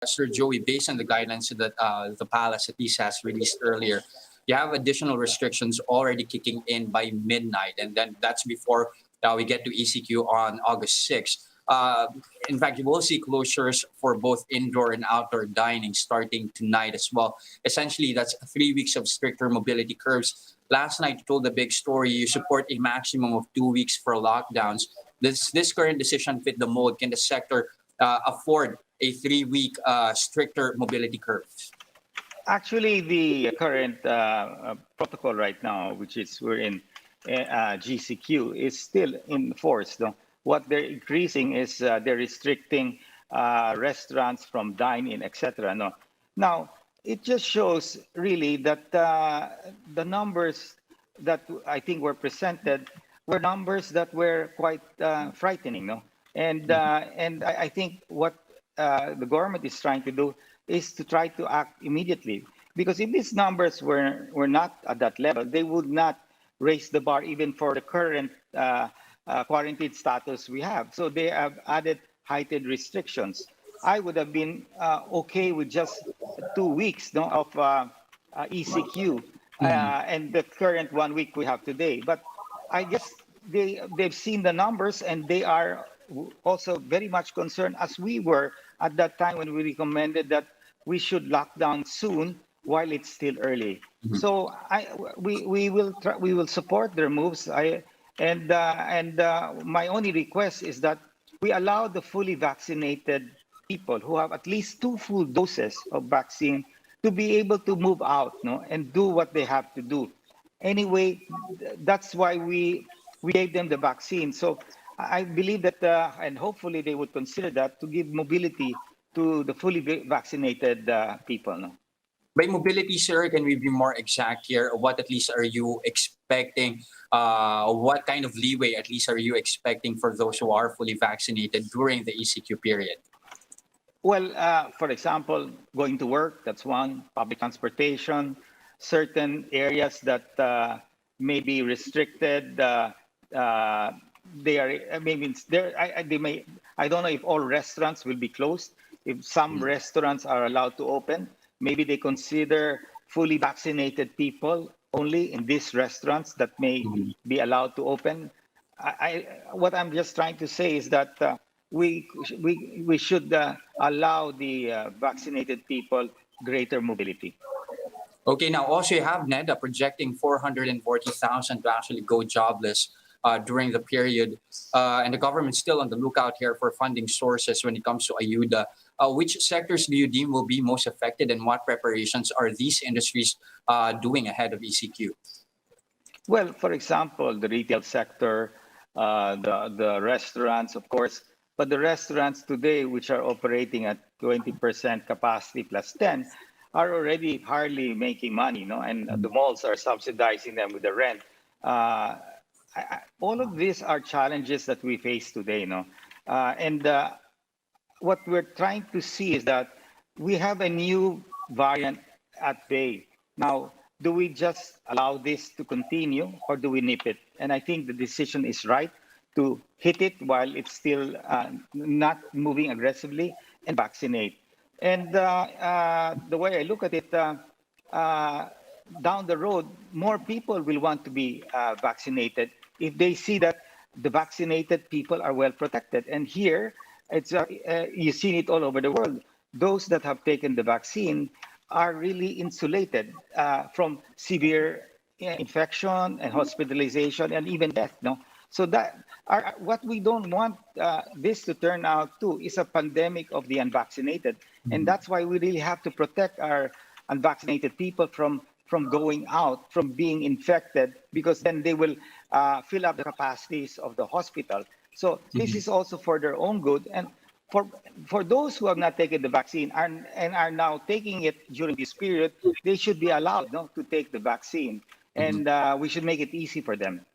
Sir Joey, based on the guidelines that the palace at least has released earlier, you have additional restrictions already kicking in by midnight, and then that's before we get to ECQ on August 6th. In fact, you will see closures for both indoor and outdoor dining starting tonight as well. Essentially, that's 3 weeks of stricter mobility curves. Last night, you told the big story. You support a maximum of 2 weeks for lockdowns. This current decision fit the mold. Can the sector afford a 3 week stricter mobility curves? Actually, the current protocol right now, which is we're in GCQ, is still in force. Though. What they're increasing is they're restricting restaurants from dine-in, etc. No, now it just shows really that the numbers that I think were presented were numbers that were quite frightening. No, and I think what the government is trying to do is to try to act immediately. Because if these numbers were not at that level, they would not raise the bar even for the current quarantine status we have. So they have added heightened restrictions. I would have been okay with just 2 weeks of ECQ and the current 1 week we have today. But I guess they've seen the numbers and they are also very much concerned, as we were at that time when we recommended that we should lock down soon while it's still early. So we will support their moves. My only request is that we allow the fully vaccinated people who have at least 2 full doses of vaccine to be able to move out, and do what they have to do. Anyway, that's why we gave them the vaccine. So I believe that, and hopefully they would consider that, to give mobility to the fully vaccinated people. No? By mobility, sir, can we be more exact here? What at least are you expecting? What kind of leeway at least are you expecting for those who are fully vaccinated during the ECQ period? Well, for example, going to work, that's one. Public transportation, certain areas that may be restricted. They are maybe there. They may. I don't know if all restaurants will be closed. If some restaurants are allowed to open, maybe they consider fully vaccinated people only in these restaurants that may be allowed to open. What I'm just trying to say is that we should allow the vaccinated people greater mobility. Okay, now also you have NEDA projecting 440,000 to actually go jobless during the period. And the government's still on the lookout here for funding sources when it comes to Ayuda. Which sectors do you deem will be most affected, and what preparations are these industries doing ahead of ECQ? Well, for example, the retail sector, the restaurants, of course, but the restaurants today, which are operating at 20% capacity plus 10, are already hardly making money, and the malls are subsidizing them with the rent. All of these are challenges that we face today, what we're trying to see is that we have a new variant at bay. Now, do we just allow this to continue, or do we nip it? And I think the decision is right to hit it while it's still not moving aggressively, and vaccinate. And the way I look at it, down the road, more people will want to be vaccinated if they see that the vaccinated people are well protected. And here, it's you've seen it all over the world. Those that have taken the vaccine are really insulated from severe infection and hospitalization and even death. So what we don't want this to turn out to is a pandemic of the unvaccinated, and that's why we really have to protect our unvaccinated people from going out, from being infected, because then they will fill up the capacities of the hospital. So this is also for their own good, and for those who have not taken the vaccine and are now taking it during this period, they should be allowed to take the vaccine, and we should make it easy for them.